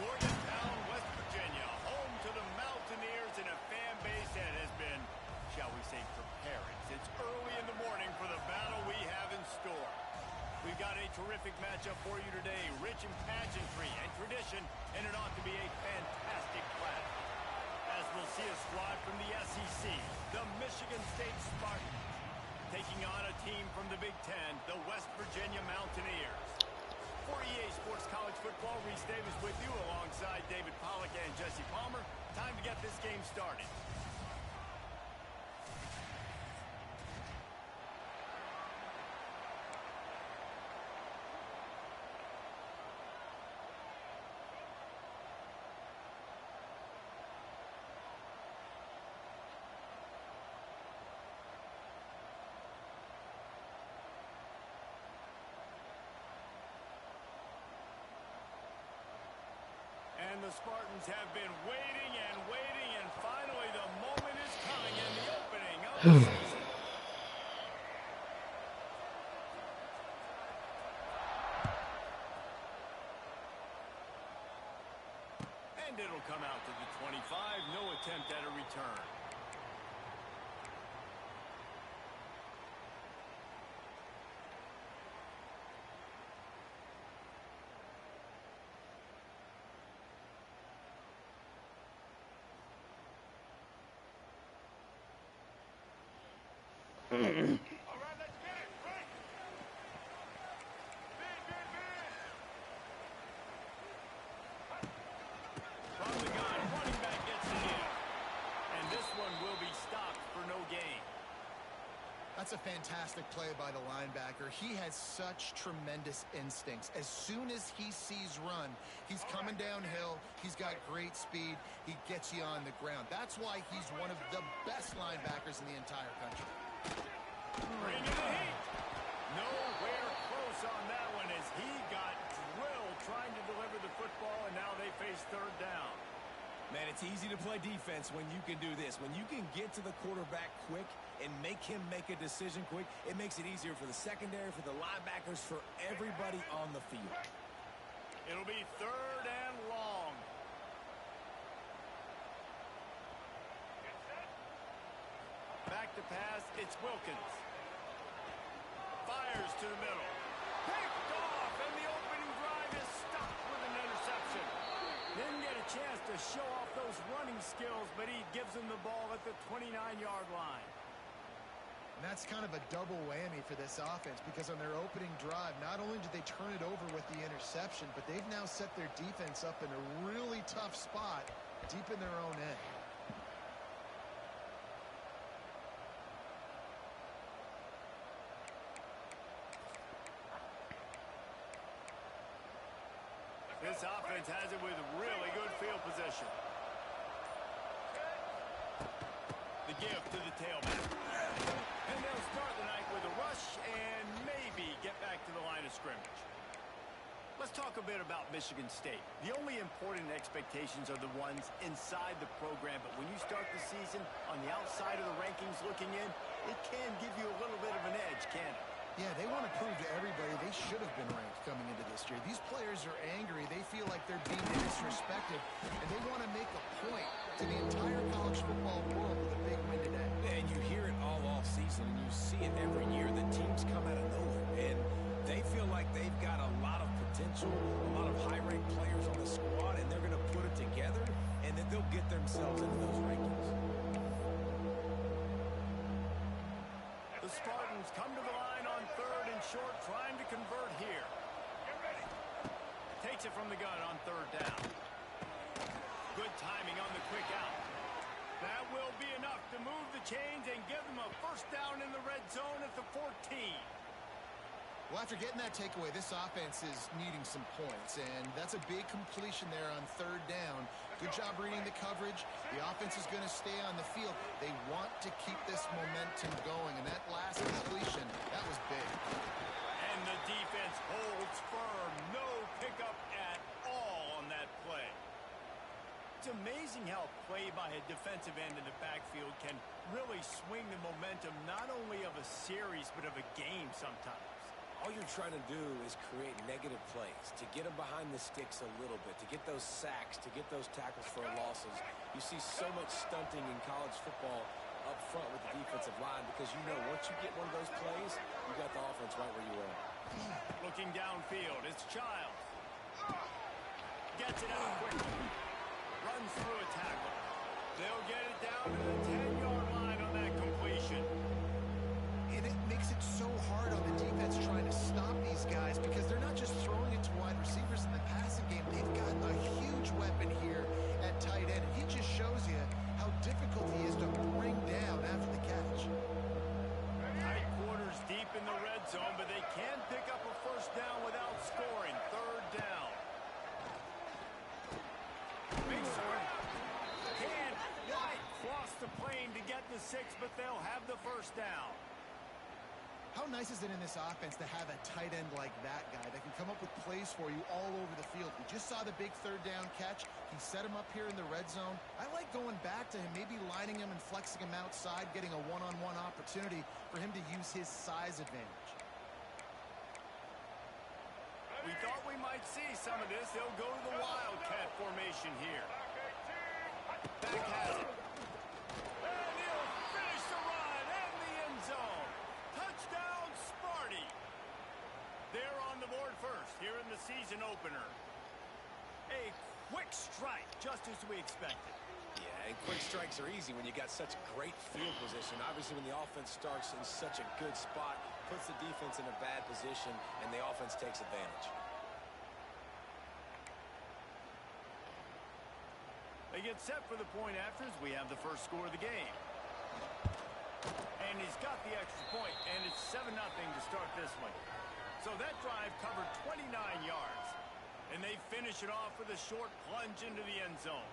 Morgantown, West Virginia, home to the Mountaineers and a fan base that has been, shall we say, preparing since early in the morning for the battle we have in store. We've got a terrific matchup for you today, rich in pageantry and tradition, and it ought to be a fantastic clash. As we'll see a squad from the SEC, the Michigan State Spartans, taking on a team from the Big Ten, the West Virginia Mountaineers. For EA Sports College Football, Reese Davis with you alongside David Pollack and Jesse Palmer. Time to get this game started. And the Spartans have been waiting, and finally the moment is coming in the opening of the season. And it'll come out to the 25, no attempt at a return. All right, let's get it. Break. From the gun, running back gets it in. And this one will be stopped for no gain. That's a fantastic play by the linebacker. He has such tremendous instincts. As soon as he sees run, he's coming downhill. He's got great speed. He gets you on the ground. That's why he's one of the best linebackers in the entire country. Bring in the heat. Nowhere close on that one as he got drilled trying to deliver the football, and now they face third down. Man, it's easy to play defense when you can do this. When you can get to the quarterback quick and make him make a decision quick, it makes it easier for the secondary, for the linebackers, for everybody on the field. It'll be third and long. Back to pass, it's Wilkins. Fires to the middle. Picked off, and the opening drive is stopped with an interception. Didn't get a chance to show off those running skills, but he gives him the ball at the 29-yard line. And that's kind of a double whammy for this offense because on their opening drive, not only did they turn it over with the interception, but they've now set their defense up in a really tough spot deep in their own end. This offense has it with really good field position. The give to the tailback. And they'll start the night with a rush and maybe get back to the line of scrimmage. Let's talk a bit about Michigan State. The only important expectations are the ones inside the program, but when you start the season on the outside of the rankings looking in, it can give you a little bit of an edge, can't it? Yeah, they want to prove to everybody they should have been ranked coming into this year. These players are angry. They feel like they're being disrespected, and they want to make a point to the entire college football world with a big win today. And you hear it all season, and you see it every year. The teams come out of nowhere, and they feel like they've got a lot of potential, a lot of high-ranked players on the squad, and they're going to put it together, and then they'll get themselves into those rankings. The Spartans come to the line on third and short, trying to convert here. Takes it from the gun on third down. Good timing on the quick out. That will be enough to move the chains and give them a first down in the red zone at the 14. Well, after getting that takeaway, this offense is needing some points, and that's a big completion there on third down. Good job reading the coverage. The offense is going to stay on the field. They want to keep this momentum going, and that last completion, that was big. And the defense holds firm. No pickup at all on that play. It's amazing how play by a defensive end in the backfield can really swing the momentum not only of a series but of a game sometimes. all you're trying to do is create negative plays, to get them behind the sticks a little bit, to get those sacks, to get those tackles for losses. You see so much stunting in college football up front with the defensive line because you know once you get one of those plays, you got the offense right where you are. Looking downfield, it's Childs. Gets it out quickly. Runs through a tackle. They'll get it down to the 10-yard line on that completion. And it makes it so hard on the defense trying to stop these guys because they're not just throwing it to wide receivers in the passing game. They've got a huge weapon here at tight end. And he just shows you how difficult he is to bring down after the catch. Tight quarters deep in the red zone, but they can pick up a first down without scoring. Third down. Big swing. Can't quite cross the plane to get the 6, but they'll have the first down. How nice is it in this offense to have a tight end like that guy that can come up with plays for you all over the field? We just saw the big third down catch. He set him up here in the red zone. I like going back to him, maybe lining him and flexing him outside, getting a one-on-one opportunity for him to use his size advantage. We thought we might see some of this. They'll go to the Wildcat formation here. Back has it. And he'll finish the run and the end zone. Touchdown, Sparty. They're on the board first here in the season opener. A quick strike, just as we expected. Yeah, and quick strikes are easy when you got such great field position. Obviously, when the offense starts in such a good spot, puts the defense in a bad position, and the offense takes advantage. They get set for the point afters. We have the first score of the game. And he's got the extra point, and it's 7-0 to start this one. So that drive covered 29 yards. And they finish it off with a short plunge into the end zone.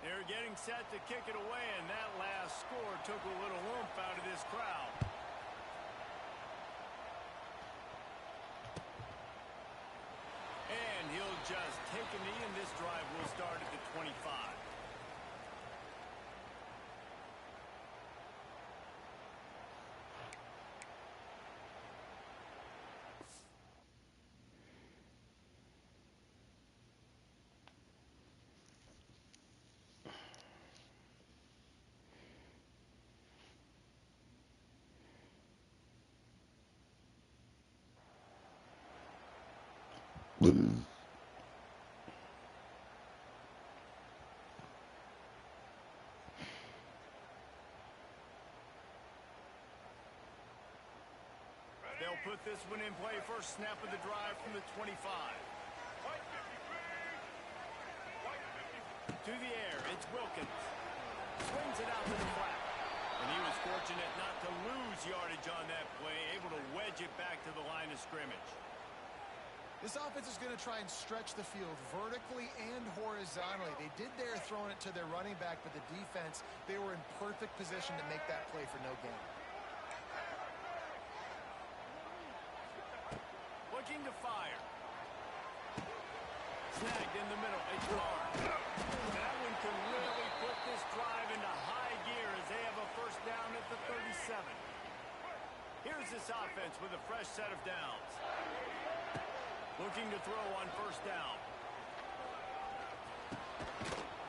They're getting set to kick it away, and that last score took a little oomph out of this crowd. And he'll just take a knee, and this drive will start at the 25. They'll put this one in play. First snap of the drive from the 25. To the air, it's Wilkins. Swings it out to the flat. And he was fortunate not to lose yardage on that play, able to wedge it back to the line of scrimmage. This offense is going to try and stretch the field vertically and horizontally. They did there throwing it to their running back, but the defense, they were in perfect position to make that play for no gain. Looking to fire. Snagged in the middle. It's Barr. That one can really put this drive into high gear as they have a first down at the 37. Here's this offense with a fresh set of downs. Looking to throw on first down.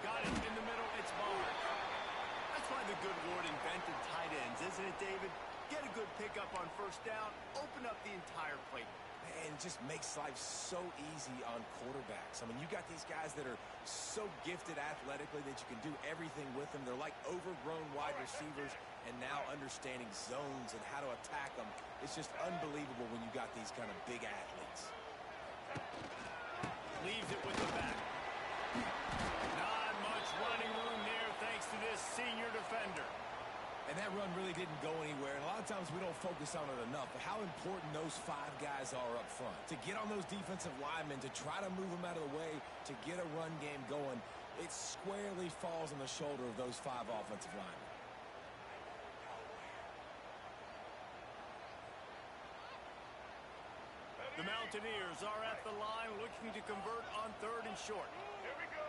Got it in the middle. It's Barr. That's why the good Lord invented tight ends, isn't it, David? Get a good pickup on first down. Open up the entire plate. And it just makes life so easy on quarterbacks. I mean, you got these guys that are so gifted athletically that you can do everything with them. They're like overgrown wide receivers, and now understanding zones and how to attack them. It's just unbelievable when you got these kind of big athletes. Leaves it with the back. Not much running room there thanks to this senior defender. And that run really didn't go anywhere. And a lot of times we don't focus on it enough. But how important those 5 guys are up front. To get on those defensive linemen, to try to move them out of the way, to get a run game going, it squarely falls on the shoulder of those 5 offensive linemen. The Mountaineers are at the line looking to convert on 3rd and short. Here we go.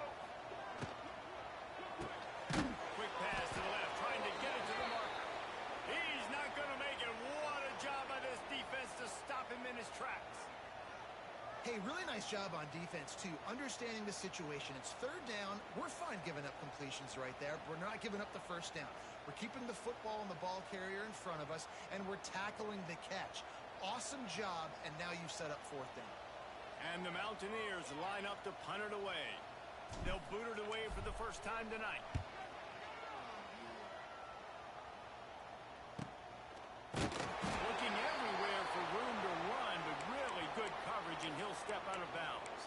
Quick pass to the left, trying to get it to the marker. He's not going to make it. What a job by this defense to stop him in his tracks. Hey, really nice job on defense, too. Understanding the situation. It's 3rd down. We're fine giving up completions right there. We're not giving up the 1st down. We're keeping the football and the ball carrier in front of us, and we're tackling the catch. Awesome job, and now you've set up 4th down. And the Mountaineers line up to punt it away. They'll boot it away for the first time tonight. Looking everywhere for room to run, but really good coverage, and he'll step out of bounds.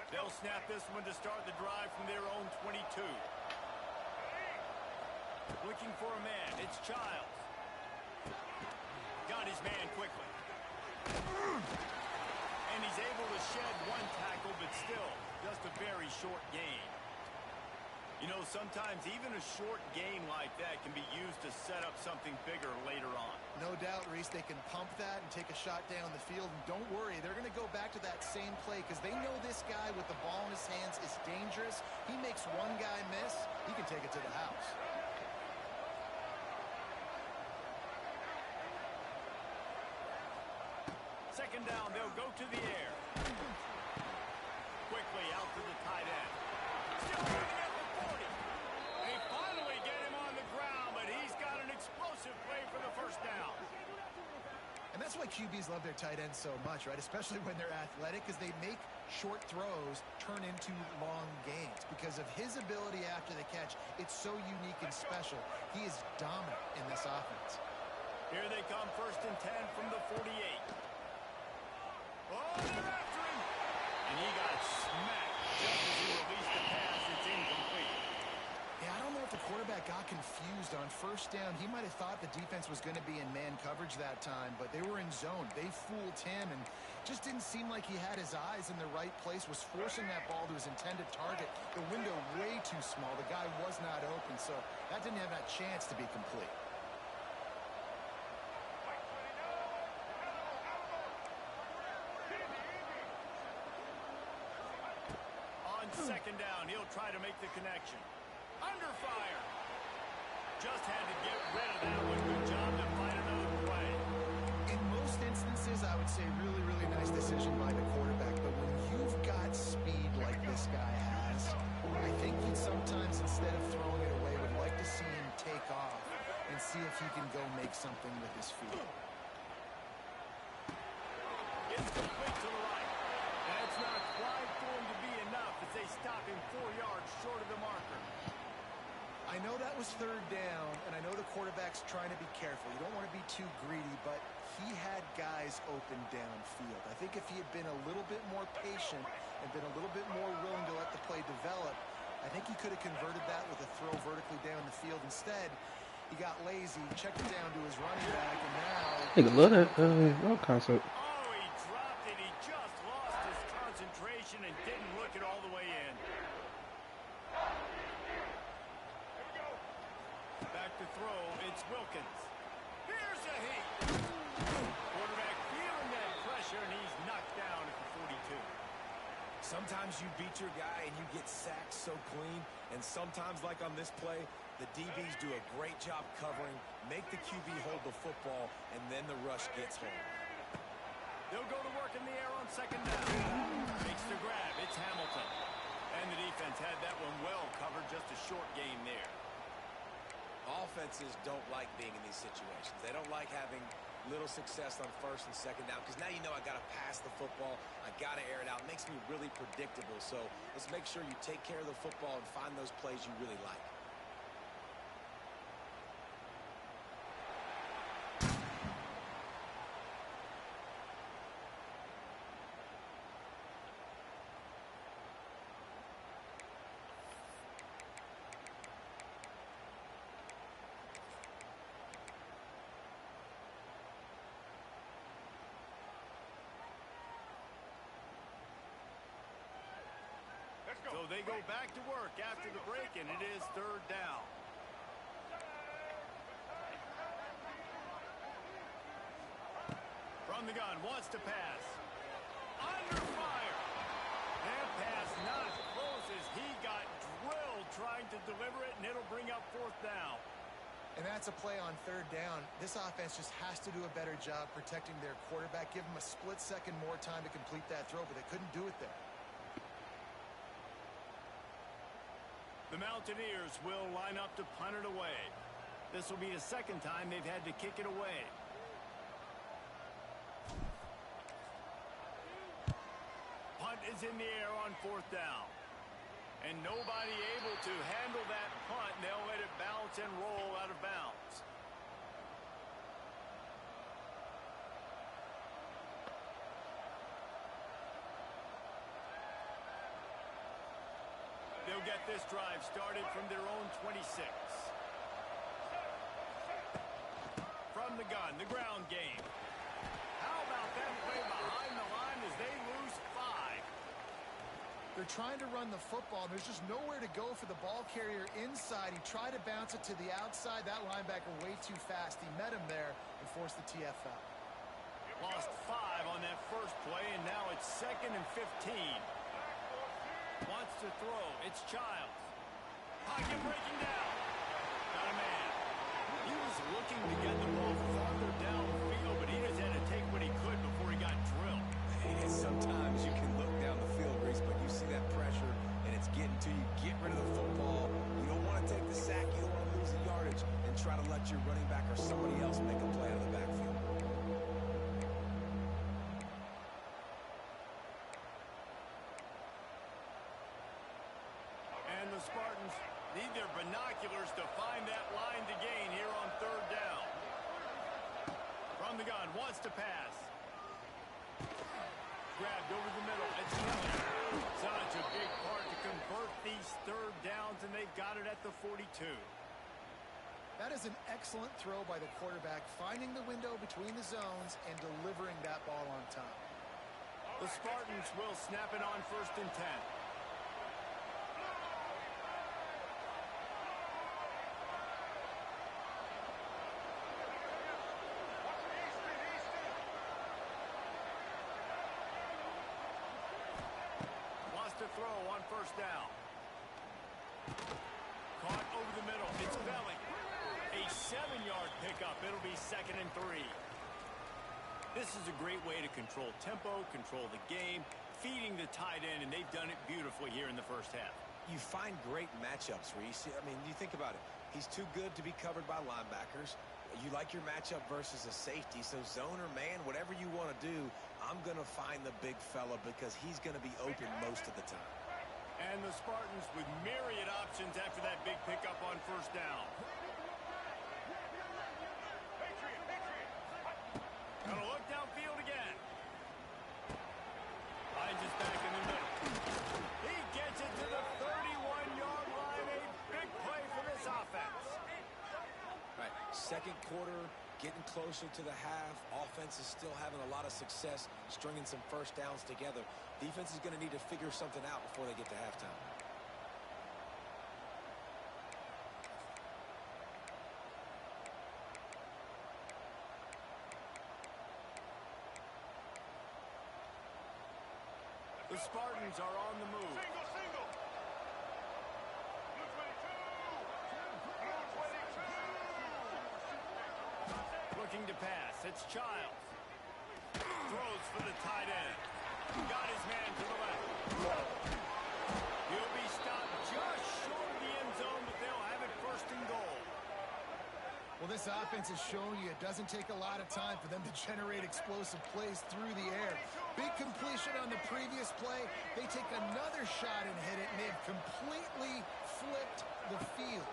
They'll snap this one to start the drive from their own 22. Looking for a man. It's Childs. Got his man quickly. And he's able to shed one tackle, but still just a very short gain. You know, sometimes even a short gain like that can be used to set up something bigger later on. No doubt, Reese, they can pump that and take a shot down the field. And don't worry, they're going to go back to that same play because they know this guy with the ball in his hands is dangerous. He makes one guy miss, he can take it to the house. Second down, they'll go to the air. Quickly out to the tight end. Still running at the 40. They finally get him on the ground, but he's got an explosive play for the 1st down. And that's why QBs love their tight ends so much, right? Especially when they're athletic, because they make short throws turn into long gains. Because of his ability after the catch, it's so unique and special. He is dominant in this offense. Here they come, 1st and 10 from the 48. Oh, they're after him! And he got smacked just as he released the pass. It's incomplete. Yeah, I don't know if the quarterback got confused on 1st down. He might have thought the defense was going to be in man coverage that time, but they were in zone. They fooled him and just didn't seem like he had his eyes in the right place, was forcing that ball to his intended target. The window way too small. The guy was not open, so that didn't have that chance to be complete. Second down, he'll try to make the connection. Under fire. Just had to get rid of that one. Good job to find another play. In most instances, I would say really, really nice decision by the quarterback. But when you've got speed like this guy has, I think he sometimes, instead of throwing it away, would like to see him take off and see if he can go make something with his feet. It's complete to the right. That's not quite going to be enough as they stop him 4 yards short of the marker. I know that was 3rd down, and I know the quarterback's trying to be careful. You don't want to be too greedy, but he had guys open downfield. I think if he had been a little bit more patient and been a little bit more willing to let the play develop, I think he could have converted that with a throw vertically down the field. Instead, he got lazy, checked it down to his running back, and now... Nigga love that concept. Oh, he dropped it. He just lost his concentration and didn't look it all the way in. Back to throw, it's Wilkins. Here's a heat. Quarterback feeling that pressure, and he's knocked down at the 42. Sometimes you beat your guy and you get sacked so clean, and sometimes, like on this play, the DBs do a great job covering, make the QB hold the football, and then the rush gets home. They'll go to work in the air on second down. Makes the grab, it's Hamilton. And the defense had that one well covered, just a short game there. Offenses don't like being in these situations. They don't like having little success on 1st and 2nd down because now you know I got to pass the football. I got to air it out. It makes me really predictable. So let's make sure you take care of the football and find those plays you really like. they go back to work after the break, and it is third down. From the gun, wants to pass. Under fire. That pass not close as he got drilled trying to deliver it, and it'll bring up fourth down. And that's a play on third down. This offense just has to do a better job protecting their quarterback. Give him a split second more time to complete that throw, but they couldn't do it there. The Mountaineers will line up to punt it away. This will be the second time they've had to kick it away. Punt is in the air on fourth down. And nobody able to handle that punt. They'll let it bounce and roll out of bounds. They'll get this drive started from their own 26. From the gun, the ground game. How about that play behind the line as they lose 5? They're trying to run the football. There's just nowhere to go for the ball carrier inside. He tried to bounce it to the outside. That linebacker way too fast. He met him there and forced the TFL. Lost 5 on that first play, and now it's 2nd and 15. Wants to throw. It's Childs. Pocket breaking down. Got a man. He was looking to get the ball farther downfield, but he just had to take what he could before he got drilled. And sometimes you can look down the field, Reese, but you see that pressure, and it's getting to you. Get rid of the football. You don't want to take the sack. You don't want to lose the yardage and try to let your running back or somebody else make a play out of the backfield. And the Spartans need their binoculars to find that line to gain here on third down. From the gun, wants to pass. Grabbed over the middle. It's Kelly. Such a big part to convert these third downs, and they've got it at the 42. That is an excellent throw by the quarterback, finding the window between the zones and delivering that ball on time. The Spartans will snap it on 1st and 10. To throw on 1st down. Caught over the middle. It's Belly. A 7-yard pickup. It'll be 2nd and 3. This is a great way to control tempo, control the game, feeding the tight end, and they've done it beautifully here in the first half. You find great matchups, Reese. I mean, you think about it. He's too good to be covered by linebackers. You like your matchup versus a safety, so zone or man, whatever you want to do, I'm going to find the big fella because he's going to be open most of the time. And the Spartans with myriad options after that big pickup on 1st down. Gonna look downfield again. Finds his back in the middle. He gets it to the 31-yard line. A big play for this offense. Right, second quarter, getting closer to the half. Offense is still having a lot of success stringing some first downs together. Defense is going to need to figure something out before they get to halftime. The Spartans are on the move. Single, single. Blue 22. Blue 22. Looking to pass. It's Childs. Throws for the tight end. Got his man to the left. He'll be stopped just short of the end zone, but they'll have it 1st and goal. Well, this offense is showing you it doesn't take a lot of time for them to generate explosive plays through the air. Big completion on the previous play. They take another shot and hit it, and they've completely flipped the field.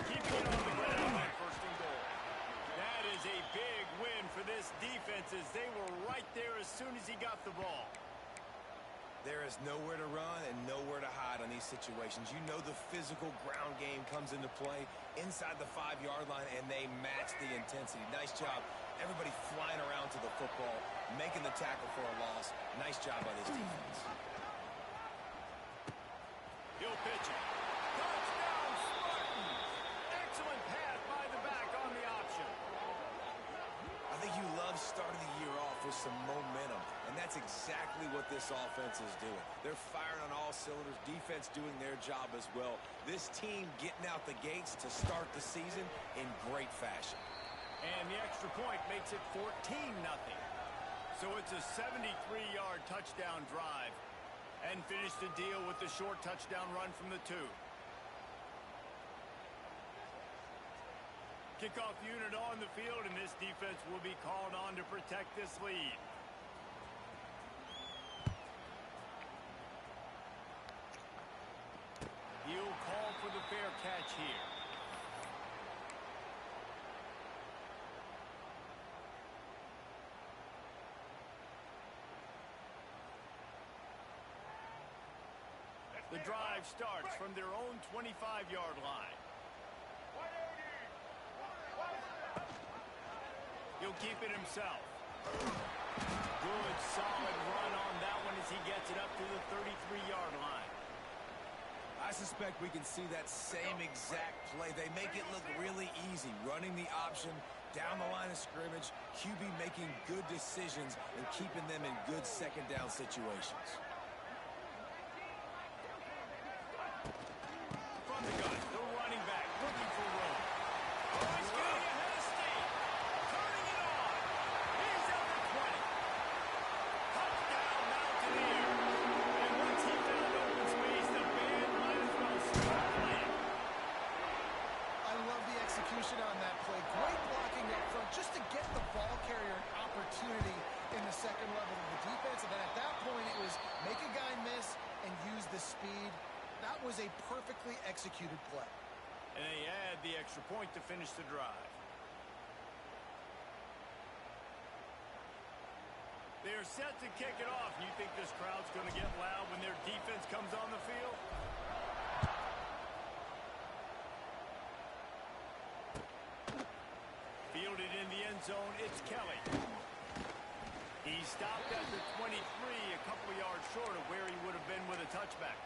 Keeping it on the ground on 1st and goal. That is a big win for this defense as they were right there as soon as he got the ball. There is nowhere to run and nowhere to hide on these situations. You know the physical ground game comes into play inside the 5-yard line, and they match the intensity. Nice job. Everybody flying around to the football, making the tackle for a loss. Nice job by this defense. pitching. Touchdown, Spartans! Excellent pass by the back on the option. I think you love starting the year off with some momentum, and that's exactly what this offense is doing. They're firing on all cylinders, defense doing their job as well. This team getting out the gates to start the season in great fashion. And the extra point makes it 14-0. So it's a 73-yard touchdown drive. And finish the deal with the short touchdown run from the 2. Kickoff unit on the field, and this defense will be called on to protect this lead. He'll call for the fair catch here. The drive starts from their own 25-yard line. He'll keep it himself. Good, solid run on that one as he gets it up to the 33-yard line. I suspect we can see that same exact play. They make it look really easy, running the option down the line of scrimmage, QB making good decisions and keeping them in good second down situations. From the gun, the running back looking for room. Oh, he's getting ahead of steam. Turning it on. He's up to 20. Touchdown, Mountaineers. And once he found open space, the band might as well start playing. I love the execution on that play. Great blocking up front just to get the ball carrier an opportunity in the second level of the defense. And then at that point, it was make a guy miss and use the speed. That was a perfectly executed play. And they add the extra point to finish the drive. They're set to kick it off. You think this crowd's going to get loud when their defense comes on the field? Fielded in the end zone, it's Kelly. He stopped at the 23, a couple yards short of where he would have been with a touchback.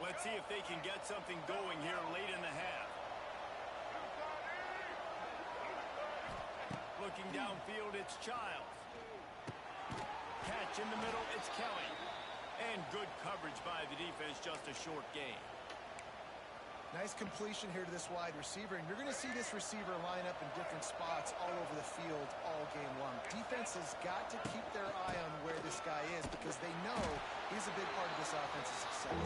Let's see if they can get something going here late in the half. Looking downfield, it's Childs. Catch in the middle, it's Kelly. And good coverage by the defense, just a short gain. Nice completion here to this wide receiver, and you're going to see this receiver line up in different spots all over the field all game long. Defense has got to keep their eye on where this guy is because they know he's a big part of this offense's success.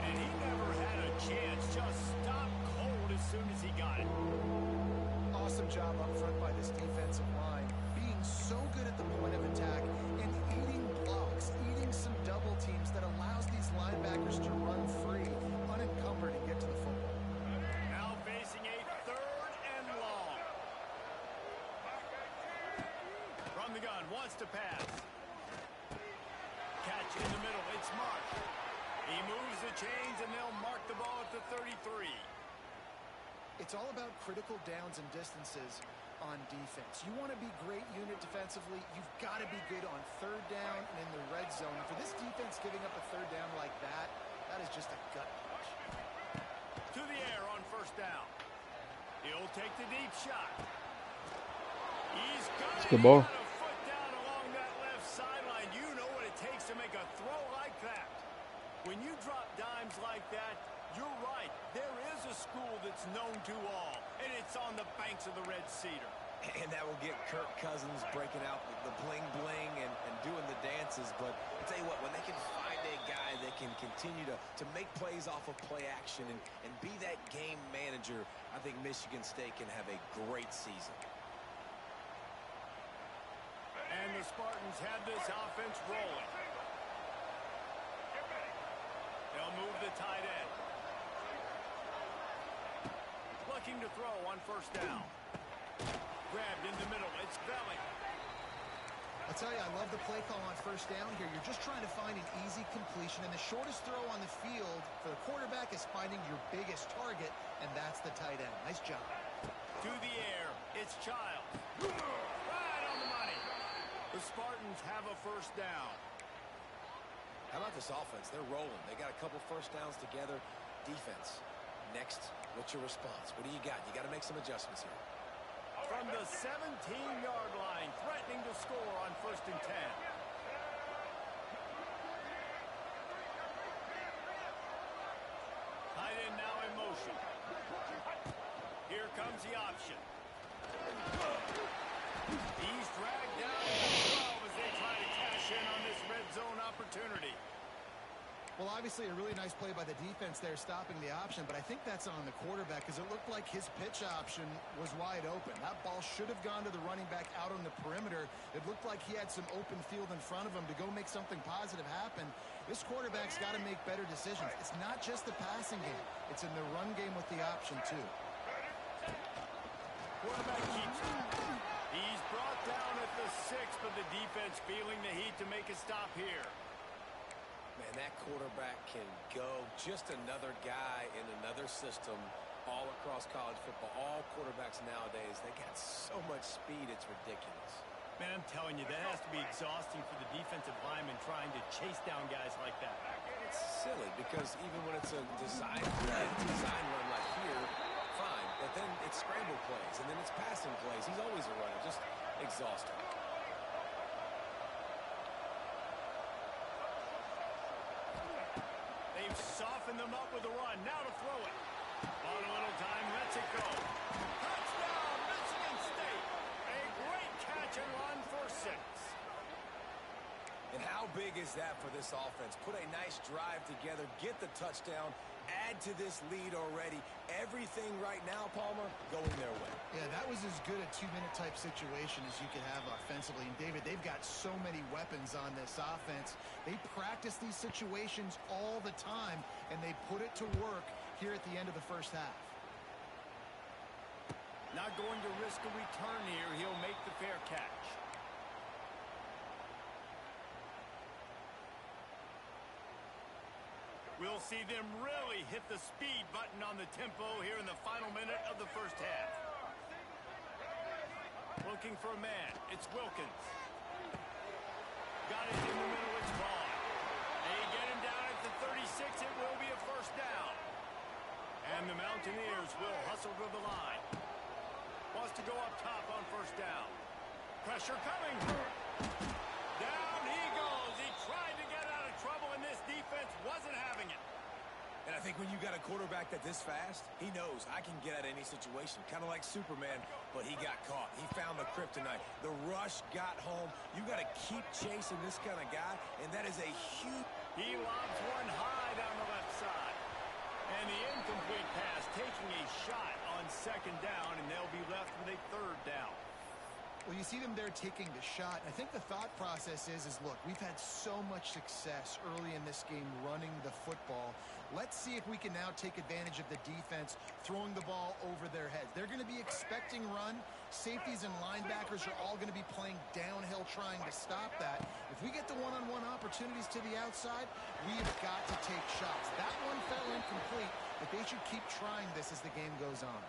And he never had a chance, just stopped cold as soon as he got it. Awesome job up front by this defensive line, being so good at the point of attack and eating blocks, eating some double teams that allows these linebackers to run free, unencumbered, and get to the football. Now facing a 3rd and long. From the gun, wants to pass. Catch in the middle, it's Marsh. He moves the chains and they'll mark the ball at the 33. It's all about critical downs and distances on defense. You want to be great unit defensively, you've got to be good on 3rd down and in the red zone. For this defense giving up a 3rd down like that, that is just a gut punch. To the air on 1st down. He'll take the deep shot. He's got It's a good ball. a foot down along that left sideline. You know what it takes to make a throw like that. When you drop dimes like that, you're right. There is a school that's known to all, and it's on the banks of the Red Cedar. And that will get Kirk Cousins breaking out the bling-bling and doing the dances. But I'll tell you what, when they can find a guy that can continue to make plays off of play action and be that game manager, I think Michigan State can have a great season. And the Spartans have this offense rolling. They'll move the tight end. Looking to throw on 1st down. Grabbed in the middle. It's Belly. I'll tell you, I love the play call on first down here. You're just trying to find an easy completion, and the shortest throw on the field for the quarterback is finding your biggest target, and that's the tight end. Nice job. To the air, it's Childs. Right on the money. The Spartans have a first down. How about this offense? They're rolling. They got a couple first downs together. Defense. Next, what's your response? What do you got? You got to make some adjustments here. From the 17-yard line, threatening to score on 1st and 10. Tight end now in motion. Here comes the option. He's dragged down to 12 as they try to cash in on this red zone opportunity. Well, obviously a really nice play by the defense there stopping the option, but I think that's on the quarterback because it looked like his pitch option was wide open. That ball should have gone to the running back out on the perimeter. It looked like he had some open field in front of him to go make something positive happen. This quarterback's got to make better decisions. It's not just the passing game. It's in the run game with the option, too. Quarterback keeps it. He's brought down at the 6, but the defense feeling the heat to make a stop here. Man, that quarterback can go. Just another guy in another system all across college football. All quarterbacks nowadays, they got so much speed, it's ridiculous. Man, I'm telling you, that has to be exhausting for the defensive lineman trying to chase down guys like that. It's silly because even when it's a design run like here, fine. But then it's scramble plays, and then it's passing plays. He's always a runner. Just exhausting. They've softened them up with a run. Now to throw it. On a little time, lets it go. Touchdown, Michigan State. A great catch and run for 6. And how big is that for this offense? Put a nice drive together, get the touchdown, add to this lead already. Everything right now, Palmer, going their way. Yeah, that was as good a 2-minute type situation as you could have offensively. And, David, they've got so many weapons on this offense. They practice these situations all the time, and they put it to work here at the end of the first half. Not going to risk a return here. He'll make the fair catch. We'll see them really hit the speed button on the tempo here in the final minute of the first half. Looking for a man. It's Wilkins. Got it in the middle. It's Vaughn. They get him down at the 36. It will be a first down. And the Mountaineers will hustle to the line. Wants to go up top on first down. Pressure coming. Down he goes. He tried to get out of trouble, and this defense wasn't having it. And I think when you got a quarterback that this fast, he knows I can get out of any situation. Kind of like Superman, but he got caught. He found the kryptonite. The rush got home. You got to keep chasing this kind of guy, and that is a huge... He lobs one high down the left side. And the incomplete pass taking a shot on 2nd down, and they'll be left with a 3rd down. Well, you see them there taking the shot. I think the thought process is look, we've had so much success early in this game running the football. Let's see if we can now take advantage of the defense throwing the ball over their heads. They're going to be expecting run. Safeties and linebackers are all going to be playing downhill trying to stop that. If we get the one-on-one opportunities to the outside, we've got to take shots. That one fell incomplete, but they should keep trying this as the game goes on.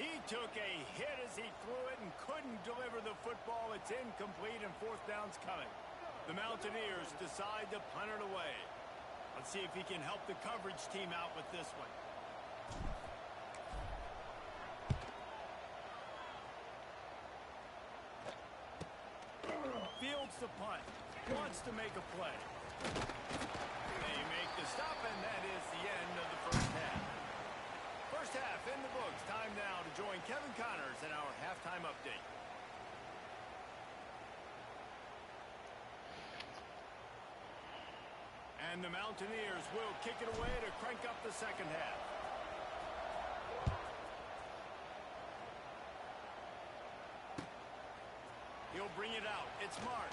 He took a hit as he threw it and couldn't deliver the football. It's incomplete, and 4th down's coming. The Mountaineers decide to punt it away. Let's see if he can help the coverage team out with this one. Fields the punt. Wants to make a play. They make the stop, and that is the end of the first half. First half in the books. Time now to join Kevin Connors in our halftime update. And the Mountaineers will kick it away to crank up the second half. He'll bring it out. It's Mark.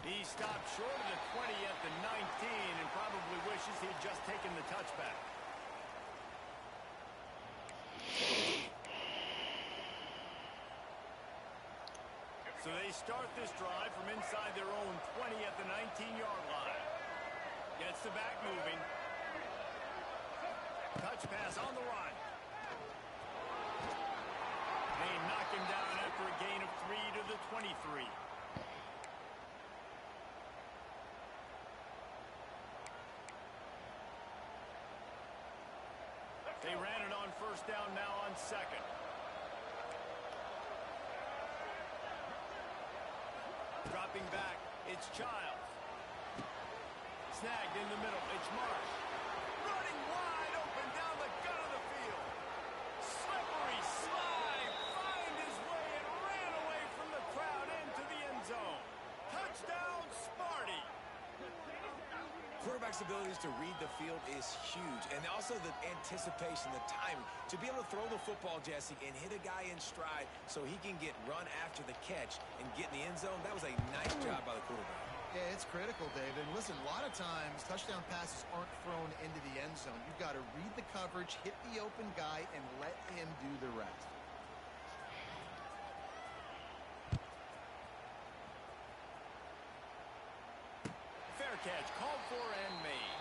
He stopped short of the 20 at the 19 and probably wishes he'd just taken the touchback. So they start this drive from inside their own 20 at the 19-yard line. Gets the back moving. Touch pass on the run. They knock him down after a gain of 3 to the 23. They ran it on first down, now on second. Dropping back, it's Childs. Snagged in the middle, it's Marsh. Running wide open down the gut of the field. Slippery slide, find his way and ran away from the crowd into the end zone. Touchdown, Sparty. Quarterback's abilities to read the field is huge, and also the anticipation, the timing. To be able to throw the football, Jesse, and hit a guy in stride so he can get run after the catch and get in the end zone, that was a nice job by the quarterback. Yeah, it's critical, David. And listen, a lot of times touchdown passes aren't thrown into the end zone. You've got to read the coverage, hit the open guy, and let him do the rest. Fair catch, called for and made.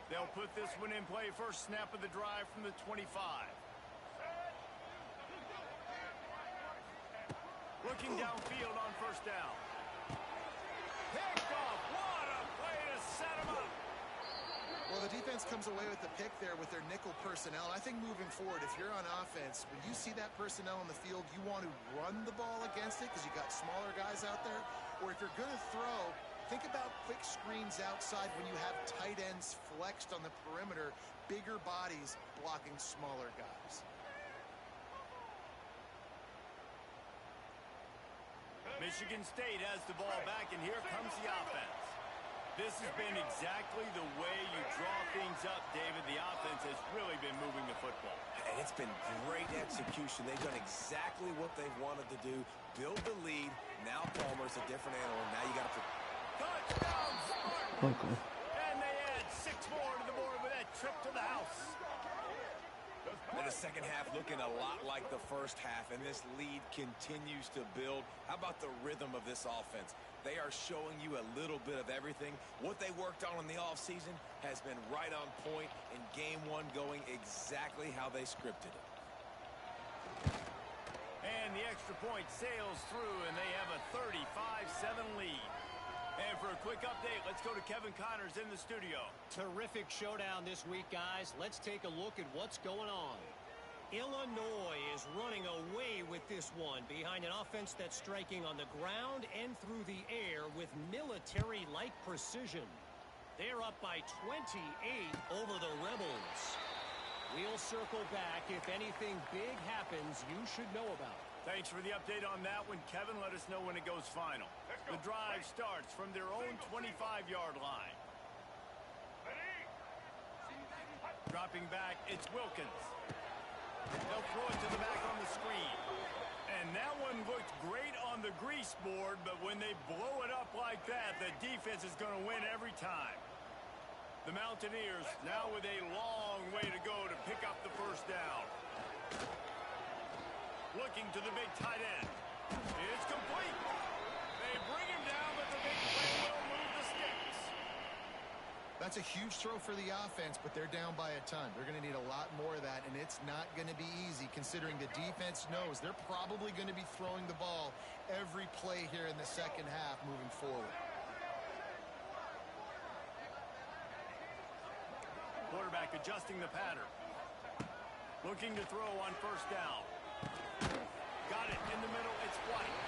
They'll put this one in play. First snap of the drive from the 25. Looking downfield on first down. Picked off. What a play to set him up. Well, the defense comes away with the pick there with their nickel personnel. I think moving forward, if you're on offense, when you see that personnel on the field, you want to run the ball against it because you got smaller guys out there. Or if you're going to throw, think about quick screens outside when you have tight ends flexed on the perimeter, bigger bodies blocking smaller guys. Michigan State has the ball back, and here comes the offense. This has been exactly the way you draw things up, David. The offense has really been moving the football. And it's been great execution. They've done exactly what they've wanted to do. Build the lead. Now Palmer's a different animal. Now you got to... Touchdown, Spartans! Okay. And they add 6 more to the board with that trip to the house. And the second half looking a lot like the first half, and this lead continues to build. How about the rhythm of this offense? They are showing you a little bit of everything. What they worked on in the offseason has been right on point, in game one going exactly how they scripted it. And the extra point sails through, and they have a 35-7 lead. And for a quick update, let's go to Kevin Connors in the studio. Terrific showdown this week, guys. Let's take a look at what's going on. Illinois is running away with this one behind an offense that's striking on the ground and through the air with military-like precision. They're up by 28 over the Rebels. We'll circle back. If anything big happens, you should know about. Thanks for the update on that one, Kevin. Let us know when it goes final. The drive starts from their own 25-yard line. Dropping back, it's Wilkins. They'll throw it to the back on the screen. And that one looked great on the grease board, but when they blow it up like that, the defense is going to win every time. The Mountaineers now with a long way to go to pick up the first down. Looking to the big tight end. It's complete. They bring him down, but the big play will move the sticks. That's a huge throw for the offense, but they're down by a ton. They're going to need a lot more of that, and it's not going to be easy considering the defense knows they're probably going to be throwing the ball every play here in the second half moving forward. Quarterback adjusting the pattern. Looking to throw on first down. Got it in the middle. It's White.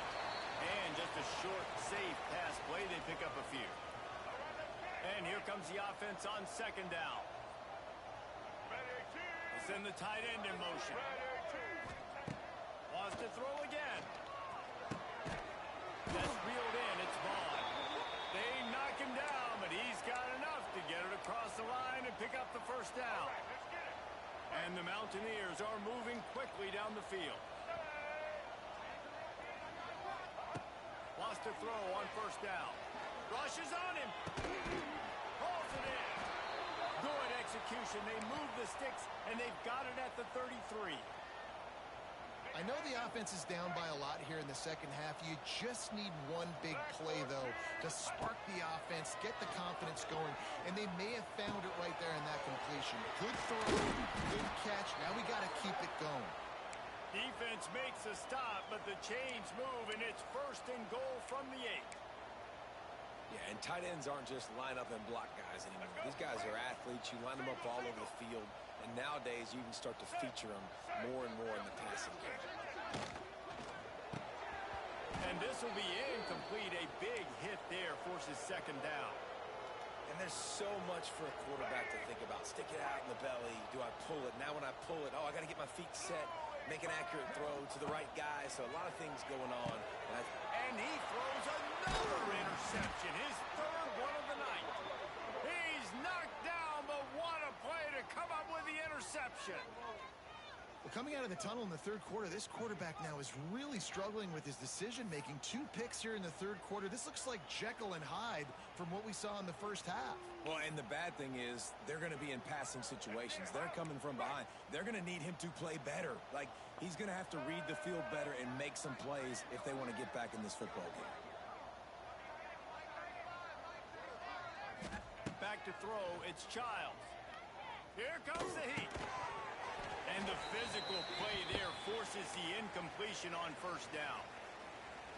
And just a short, safe pass play. They pick up a few. And here comes the offense on second down. They send the tight end in motion. Wants to throw again. That's reeled in. It's Vaughn. They knock him down, but he's got enough to get it across the line and pick up the first down. And the Mountaineers are moving quickly down the field. Lost wants to throw on first down. Rushes on him. Pulls it in. Good execution. They move the sticks, and they've got it at the 33. I know the offense is down by a lot here in the second half. You just need one big play, though, to spark the offense, get the confidence going, and they may have found it right there in that completion. Good throw, good catch. Now we got to keep it going. Defense makes a stop, but the chains move, and it's first and goal from the 8. Yeah, and tight ends aren't just line up and block guys anymore. These guys are athletes. You line them up all over the field. And nowadays, you can start to feature them more and more in the passing game. And this will be incomplete. A big hit there forces second down. And there's so much for a quarterback to think about. Stick it out in the belly. Do I pull it? Now when I pull it, I got to get my feet set. Make an accurate throw to the right guy. So a lot of things going on. And he throws another interception. His third one of the night. He's knocked down, but what a play to come up with the interception. Well, coming out of the tunnel in the third quarter, this quarterback now is really struggling with his decision-making. 2 picks here in the third quarter. This looks like Jekyll and Hyde from what we saw in the first half. Well, and the bad thing is they're going to be in passing situations. They're coming from behind. They're going to need him to play better. Like, he's going to have to read the field better and make some plays if they want to get back in this football game. Back to throw, it's Childs. Here comes the heat. And the physical play there forces the incompletion on first down.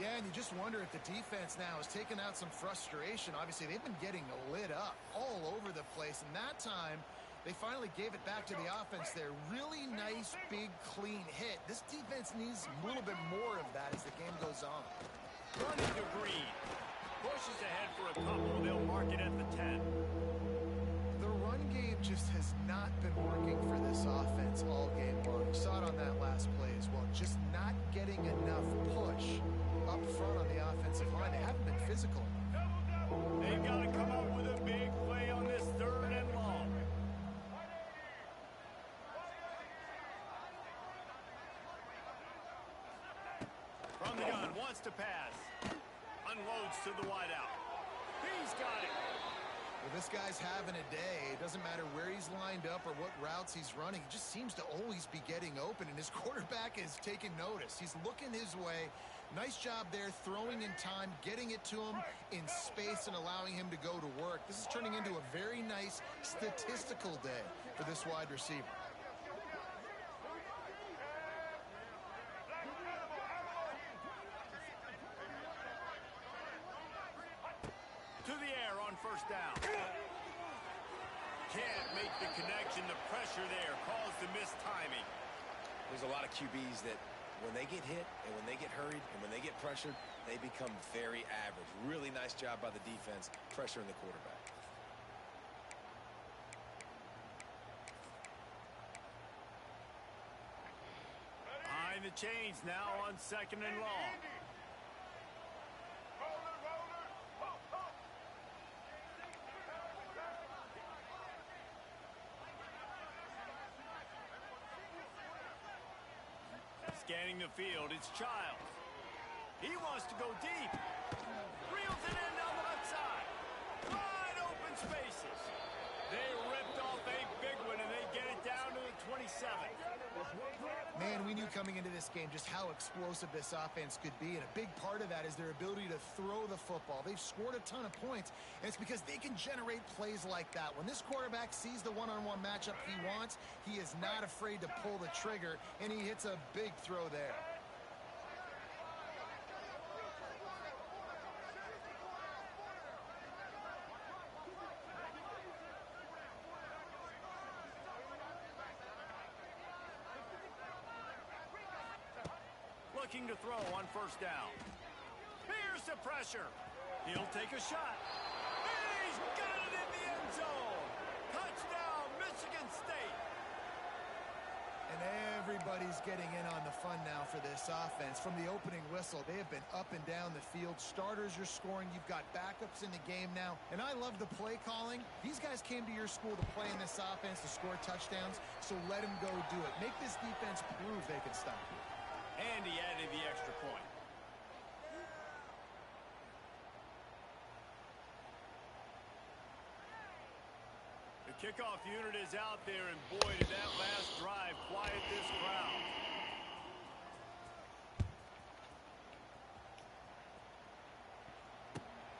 Yeah, and you just wonder if the defense now has taken out some frustration. Obviously, they've been getting lit up all over the place, and that time they finally gave it back to the offense there. Really nice, big, clean hit. This defense needs a little bit more of that as the game goes on. Running to Green. Pushes ahead for a couple. They'll mark it at the 10. The run game just has not been working for this offense all game long. You saw it on that last play as well. Just not getting enough push up front on the offensive line. They haven't been physical enough. They've got to come up with a big play on this third and long. From the gun, wants to pass. Unloads to the wideout. He's got it. Well, this guy's having a day. It doesn't matter where he's lined up or what routes he's running. He just seems to always be getting open, and his quarterback is taking notice. He's looking his way. Nice job there, throwing in time, getting it to him in space and allowing him to go to work. This is turning into a very nice statistical day for this wide receiver. To the air on first down. Can't make the connection. The pressure there caused the missed timing. There's a lot of QBs that when they get hit and when they get hurried and when they get pressured, they become very average. Really nice job by the defense pressuring the quarterback. Behind the chains now on second and long. Scanning the field, it's Childs. He wants to go deep. Reels it in down the left side. Wide open spaces. They ripped off a big one, and they get it down to the 27. Man, we knew coming into this game just how explosive this offense could be, and a big part of that is their ability to throw the football. They've scored a ton of points, and it's because they can generate plays like that. When this quarterback sees the one-on-one matchup he wants, he is not afraid to pull the trigger, and he hits a big throw there. Looking to throw on first down. Here's the pressure. He'll take a shot. He's got it in the end zone. Touchdown, Michigan State. And everybody's getting in on the fun now for this offense. From the opening whistle, they have been up and down the field. Starters are scoring. You've got backups in the game now. And I love the play calling. These guys came to your school to play in this offense to score touchdowns, so let them go do it. Make this defense prove they can stop you. And he added the extra point. Kickoff unit is out there, and boy, did that last drive quiet this crowd.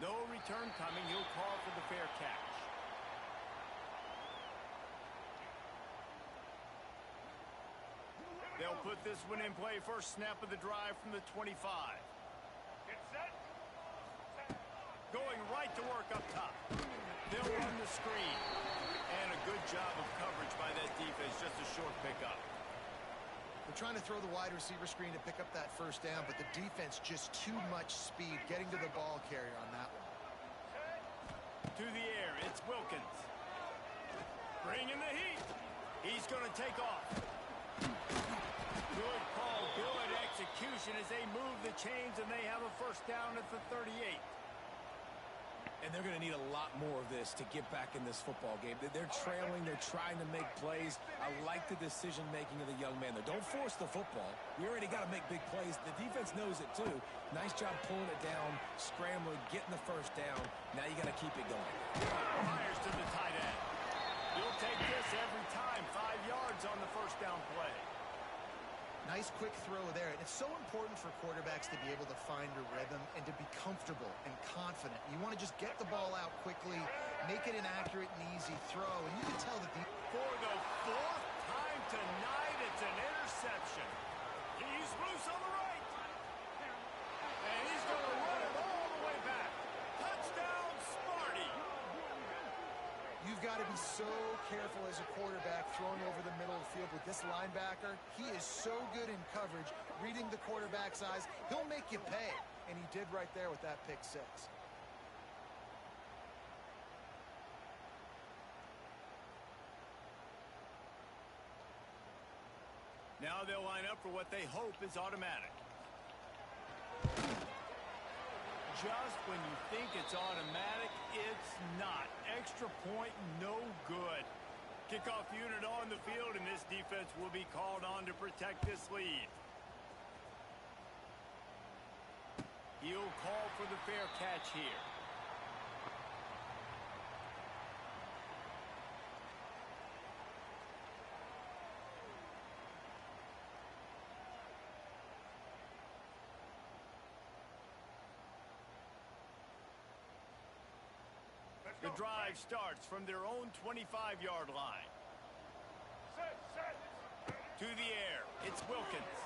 No return coming. He'll call for the fair catch. They'll put this one in play. First snap of the drive from the 25. Get set. Going right to work up top. They'll run the screen. And a good job of coverage by that defense. Just a short pickup. They're trying to throw the wide receiver screen to pick up that first down, but the defense just too much speed getting to the ball carrier on that one. To the air, it's Wilkins. Bringing the heat. He's going to take off. Good call, good execution as they move the chains, and they have a first down at the 38. And they're going to need a lot more of this to get back in this football game. They're trailing. They're trying to make plays. I like the decision-making of the young man there. Don't force the football. We already got to make big plays. The defense knows it, too. Nice job pulling it down, scrambling, getting the first down. Now you got to keep it going. Fires to the tight end. You'll take this every time. 5 yards on the first down play. Nice quick throw there. And it's so important for quarterbacks to be able to find a rhythm and to be comfortable and confident. You want to just get the ball out quickly, make it an accurate and easy throw. And you can tell that for the fourth time tonight, it's an interception. He's loose on the right. And he's going to run it all the way back. Touchdown, Sparty. You've got to be so careful as a quarterback throwing over the middle of the field with this linebacker. He is so good in coverage, reading the quarterback's eyes. He'll make you pay. And he did right there with that pick six. Now they'll line up for what they hope is automatic. Just when you think it's automatic, it's not. Extra point, no good. Kickoff unit on the field, and this defense will be called on to protect this lead. He'll call for the fair catch here. The drive starts from their own 25-yard line. Set. To the air, it's Wilkins.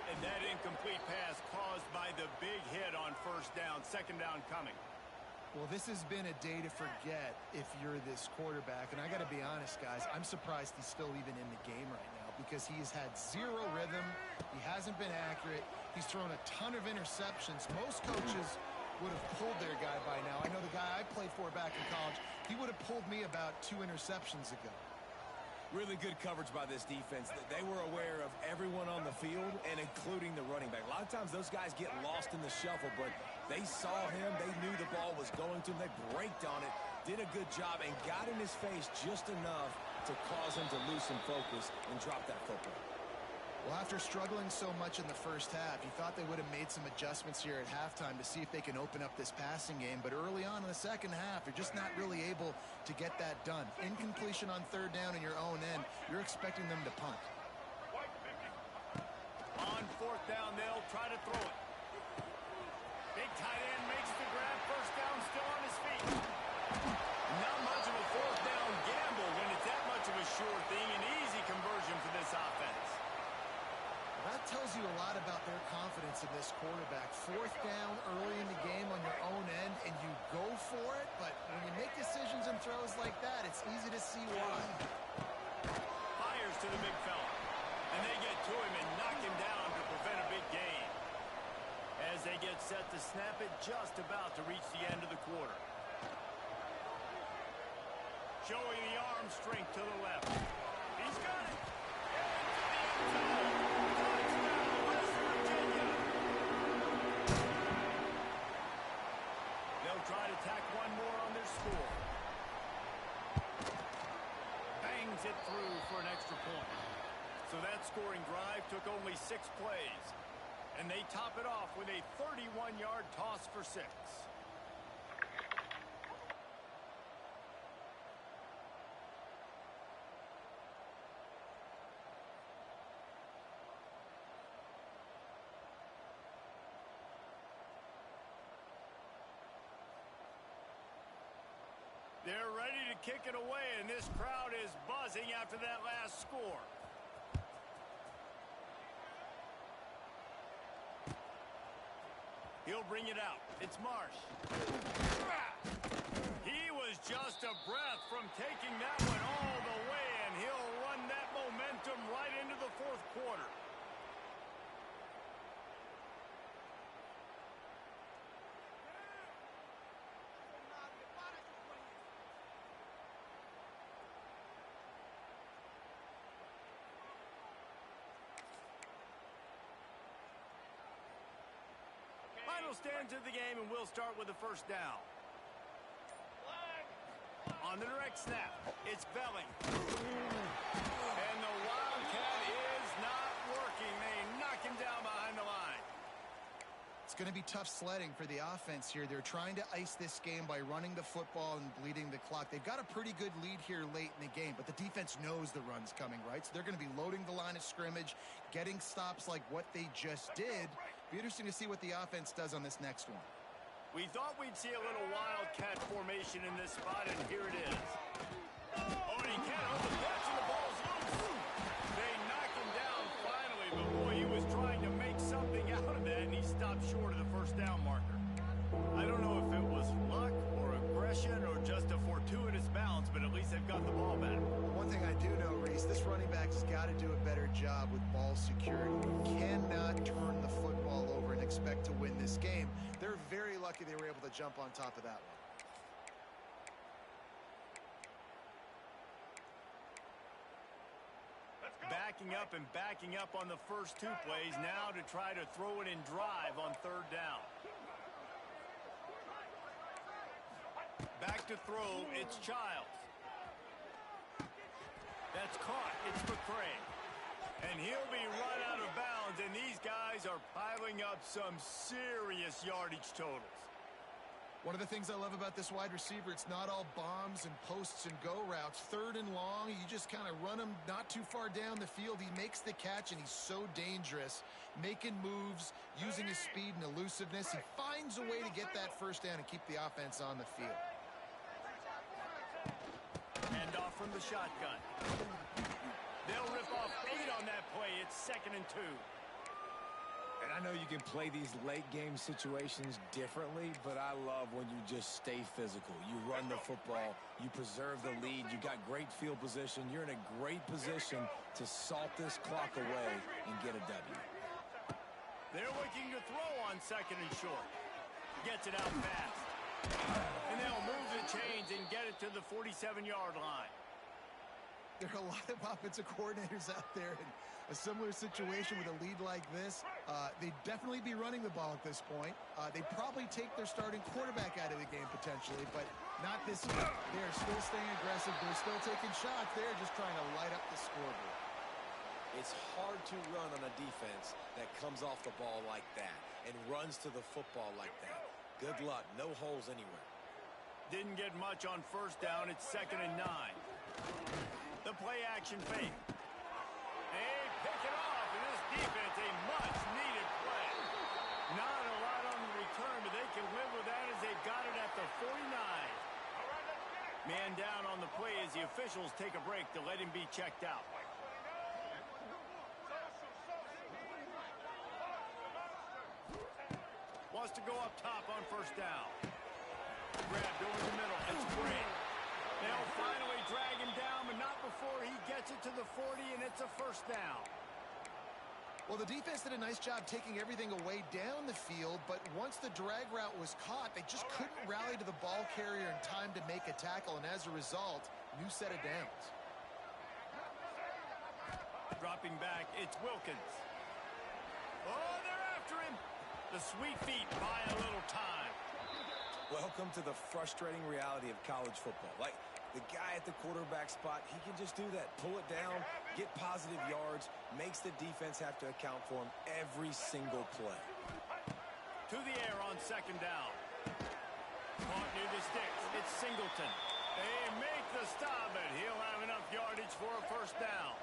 And that incomplete pass caused by the big hit on first down. Second down coming. Well, this has been a day to forget if you're this quarterback. And I got to be honest, guys, I'm surprised he's still even in the game right now because he has had zero rhythm. He hasn't been accurate. He's thrown a ton of interceptions. Most coaches would have pulled their guy by now. I know the guy I played for back in college, he would have pulled me about 2 interceptions ago. Really good coverage by this defense. They were aware of everyone on the field and including the running back. A lot of times those guys get lost in the shuffle, but they saw him. They knew the ball was going to him. They braked on it, did a good job, and got in his face just enough to cause him to lose some focus and drop that football. Well, after struggling so much in the first half, you thought they would have made some adjustments here at halftime to see if they can open up this passing game. But early on in the second half, you're just not really able to get that done. Incompletion on third down in your own end, you're expecting them to punt. On fourth down, they'll try to throw it. Big tight end makes the grab. First down, still on his feet. Not much of a fourth down gamble when it's that much of a sure thing. An easy conversion for this offense. That tells you a lot about their confidence in this quarterback. Fourth down early in the game on your own end, and you go for it, but when you make decisions and throws like that, it's easy to see why. Fires to the big fella, and they get to him and knock him down to prevent a big gain. As they get set to snap it, just about to reach the end of the quarter. Showing the arm strength to the left. He's got it. Try to tack one more on their score. Bangs it through for an extra point. So that scoring drive took only 6 plays. And they top it off with a 31-yard toss for 6. They're ready to kick it away, and this crowd is buzzing after that last score. He'll bring it out. It's Marsh. He was just a breath from taking that one all the way, and he'll run that momentum right into the fourth quarter. Final stands of the game, and we'll start with the first down. On the direct snap, it's Velling. And the Wildcat is not working. They knock him down behind the line. It's going to be tough sledding for the offense here. They're trying to ice this game by running the football and bleeding the clock. They've got a pretty good lead here late in the game, but the defense knows the run's coming, right? So they're going to be loading the line of scrimmage, getting stops like what they just did. Be interesting to see what the offense does on this next one. We thought we'd see a little Wildcat formation in this spot, and here it is. Oh, and he can't hold the catch, and the ball's loose. They knock him down finally, but boy, he was trying to make something out of that, and he stopped short of the first down marker. I don't know if it was luck or aggression or just a fortuitous bounce, but at least they've got the ball back. One thing I do know, Reese, this running back's got to do a better job with ball security. You cannot turn the football over and expect to win this game. They're very lucky they were able to jump on top of that one. Backing up on the first two plays now to try to throw it in drive on third down. Back to throw, it's Childs. That's caught, it's McCray. And he'll be run out of bounds, and these guys are piling up some serious yardage totals. One of the things I love about this wide receiver, it's not all bombs and posts and go routes. Third and long, you just kind of run him not too far down the field. He makes the catch, and he's so dangerous, making moves, using his speed and elusiveness. He finds a way to get that first down and keep the offense on the field. Hand off from the shotgun. They'll rip off 8 on that play. It's 2nd and 2. And I know you can play these late-game situations differently, but I love when you just stay physical. You run the football. You preserve the lead. You got great field position. You're in a great position to salt this clock away and get a W. They're looking to throw on 2nd and short. Gets it out fast. And they'll move the chains and get it to the 47-yard line. There are a lot of offensive coordinators out there in a similar situation with a lead like this. They'd definitely be running the ball at this point. They'd probably take their starting quarterback out of the game potentially, but not this year. They're still staying aggressive. They're still taking shots. They're just trying to light up the scoreboard. It's hard to run on a defense that comes off the ball like that and runs to the football like that. Good luck. No holes anywhere. Didn't get much on first down. It's 2nd and 9. The play-action fake. They pick it off, and this defense, a much-needed play. Not a lot on the return, but they can live with that as they've got it at the 49. Man down on the play as the officials take a break to let him be checked out. Wants to go up top on first down. Grabbed over the middle. It's Gray. They'll finally drag him down, but not before he gets it to the 40, and it's a first down. Well, the defense did a nice job taking everything away down the field, but once the drag route was caught, they just couldn't rally to the ball carrier in time to make a tackle, and as a result, new set of downs. Dropping back, it's Wilkins. Oh, they're after him. The sweet feet buy a little time. Welcome to the frustrating reality of college football. Like, the guy at the quarterback spot, he can just do that. Pull it down, get positive yards, makes the defense have to account for him every single play. To the air on 2nd down. Caught near the sticks. It's Singleton. They make the stop, but he'll have enough yardage for a first down.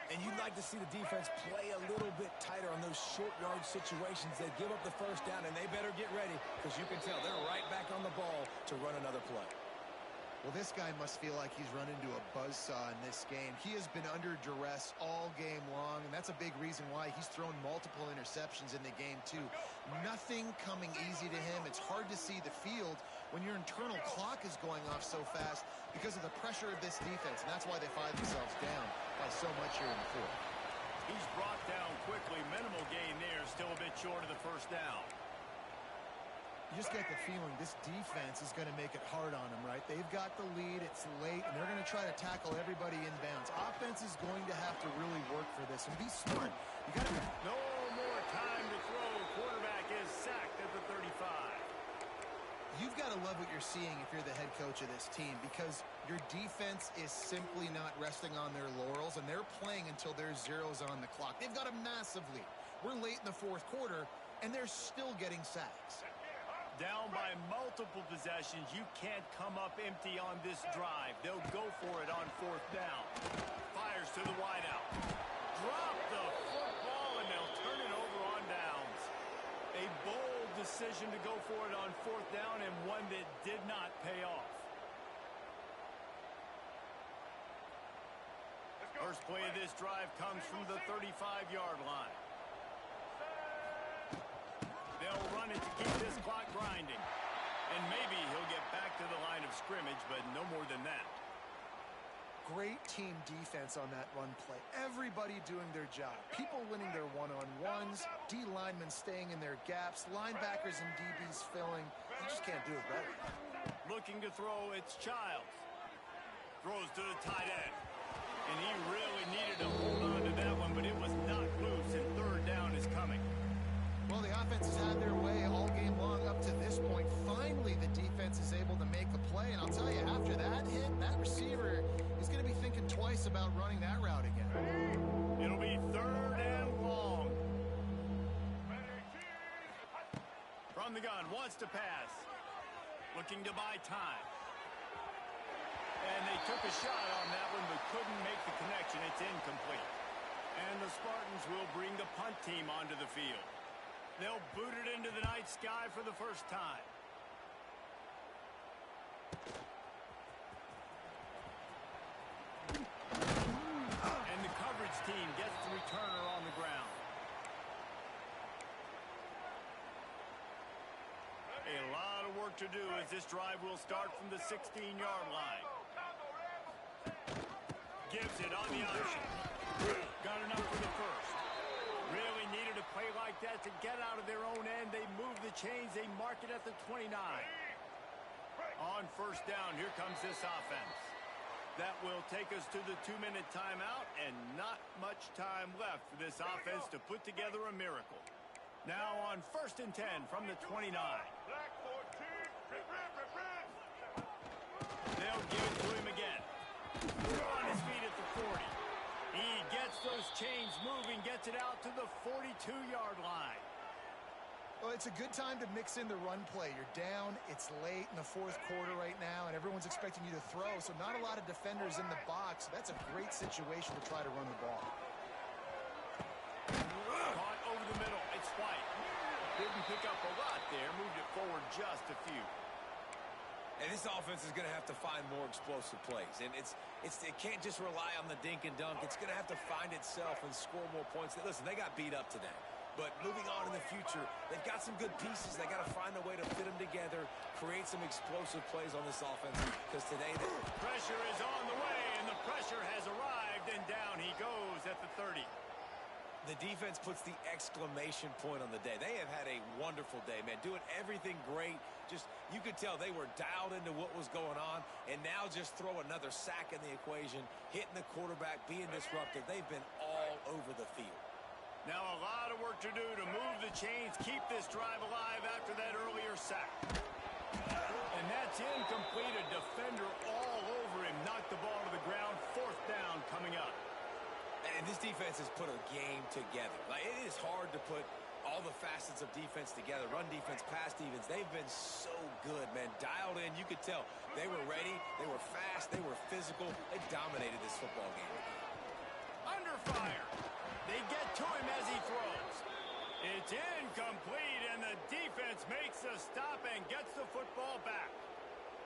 And you'd like to see the defense play a little bit tighter on those short yard situations. They give up the first down, and they better get ready because you can tell they're right back on the ball to run another play. Well, this guy must feel like he's run into a buzzsaw in this game. He has been under duress all game long, and that's a big reason why he's thrown multiple interceptions in the game, too. Nothing coming easy to him. It's hard to see the field when your internal clock is going off so fast because of the pressure of this defense, and that's why they find themselves down by so much here in the fourth. He's brought down quickly. Minimal gain there. Still a bit short of the first down. You just get the feeling this defense is going to make it hard on them, right? They've got the lead. It's late, and they're going to try to tackle everybody inbounds. Offense is going to have to really work for this and be smart. You got to be... No more time to throw. Quarterback is sacked at the 35. You've got to love what you're seeing if you're the head coach of this team, because your defense is simply not resting on their laurels, and they're playing until there's zeros on the clock. They've got a massive lead. We're late in the fourth quarter, and they're still getting sacks. Down by multiple possessions. You can't come up empty on this drive. They'll go for it on fourth down. Fires to the wideout. Drop the football, and they'll turn it over on downs. A bold decision to go for it on fourth down, and one that did not pay off. First play of this drive comes from the 35-yard line. They'll run it to keep this clock grinding. And maybe he'll get back to the line of scrimmage, but no more than that. Great team defense on that run play. Everybody doing their job. People winning their one-on-ones, D linemen staying in their gaps, linebackers and DBs filling. You just can't do it better. Looking to throw, it's Childs. Throws to the tight end. And he really needed to hold on to that one, but it was knocked loose, and third down is coming. Well, the offense has had their way all game long up to this point. Finally, the defense is able to make a play. And I'll tell you, after that hit, that receiver is going to be thinking twice about running that route again. It'll be third and long. From the gun, wants to pass. Looking to buy time. And they took a shot on that one, but couldn't make the connection. It's incomplete. And the Spartans will bring the punt team onto the field. They'll boot it into the night sky for the first time. And the coverage team gets the returner on the ground. A lot of work to do as this drive will start from the 16-yard line. Gives it on the option. Got enough for the first. Really needed a play like that to get out of their own end. They move the chains. They mark it at the 29. On first down, here comes this offense. That will take us to the 2-minute timeout, and not much time left for this offense to put together a miracle. Now on first and 10 from the 29. They'll give it to him again. On his feet at the 40. He gets those chains moving, gets it out to the 42-yard line. Well, it's a good time to mix in the run play. You're down, it's late in the fourth quarter right now, and everyone's expecting you to throw, so not a lot of defenders in the box. That's a great situation to try to run the ball. Caught over the middle. It's White. Didn't pick up a lot there. Moved it forward just a few. And this offense is going to have to find more explosive plays. And it can't just rely on the dink and dunk. It's going to have to find itself and score more points. Listen, they got beat up today. But moving on in the future, they've got some good pieces. They got to find a way to fit them together, create some explosive plays on this offense. Because today, pressure is on the way, and the pressure has arrived, and down he goes at the 30. The defense puts the exclamation point on the day. They have had a wonderful day, man. Doing everything great. Just, you could tell they were dialed into what was going on. And now just throw another sack in the equation, hitting the quarterback, being disruptive. They've been all over the field. Now a lot of work to do to move the chains, keep this drive alive after that earlier sack. And that's incomplete. A defender all over him. Knocked the ball to the ground. Fourth down coming up. And this defense has put a game together. Like, it is hard to put all the facets of defense together. Run defense, pass defense. They've been so good, man. Dialed in. You could tell they were ready. They were fast. They were physical. They dominated this football game. Under fire. They get to him as he throws. It's incomplete, and the defense makes a stop and gets the football back.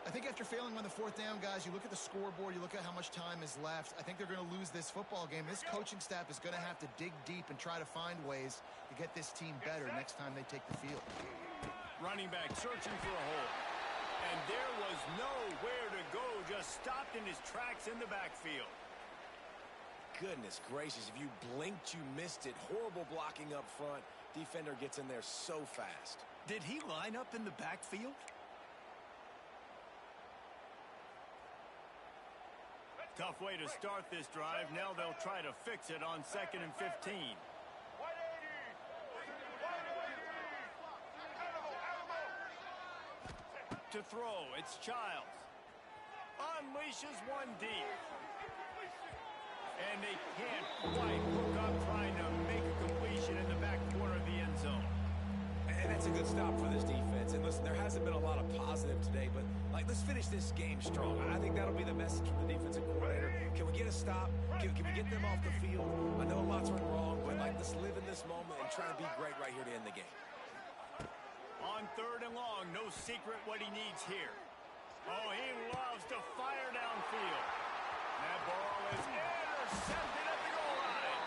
I think after failing on the fourth down, guys, you look at the scoreboard, you look at how much time is left. I think they're going to lose this football game. This coaching staff is going to have to dig deep and try to find ways to get this team better next time they take the field. Running back searching for a hole. And there was nowhere to go, just stopped in his tracks in the backfield. Goodness gracious, if you blinked, you missed it. Horrible blocking up front. Defender gets in there so fast. Did he line up in the backfield? Tough way to start this drive. Now they'll try to fix it on 2nd and 15. To throw, it's Childs. Unleashes one deep. And they can't quite hook up trying to make a completion in the back corner of the end zone. And that's a good stop for this defense. And listen, there hasn't been a lot of positive today, but let's finish this game strong. I think that'll be the message from the defensive coordinator. Can we get a stop? Can we get them off the field? I know lots went wrong, but let's live in this moment and try to be great right here to end the game. On 3rd and long, no secret what he needs here. Oh, he loves to fire downfield. That ball is intercepted at the goal line.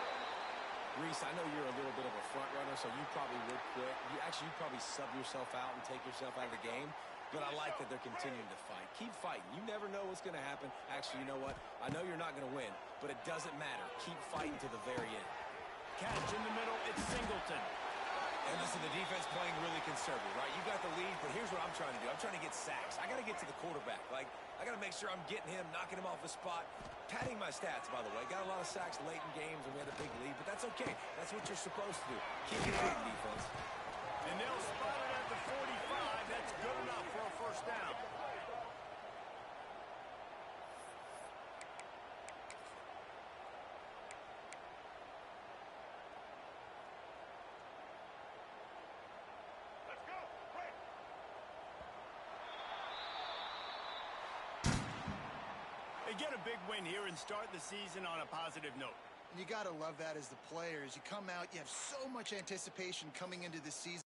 Reese, I know you're a little bit of a front runner, so you probably would quit. You probably sub yourself out and take yourself out of the game. But I like that they're continuing to fight. Keep fighting. You never know what's going to happen. Actually, you know what? I know you're not going to win, but it doesn't matter. Keep fighting to the very end. Catch in the middle, it's Singleton. And listen, the defense playing really conservative, right? You got the lead, but here's what I'm trying to do. I'm trying to get sacks. I got to get to the quarterback. I got to make sure I'm getting him, knocking him off the spot. Padding my stats, by the way. Got a lot of sacks late in games, and we had a big lead, but that's okay. That's what you're supposed to do. Keep it moving, defense. And they'll spot it at the 45. That's good enough for a first down. They get a big win here and start the season on a positive note. And you got to love that as the players. You come out, you have so much anticipation coming into the season.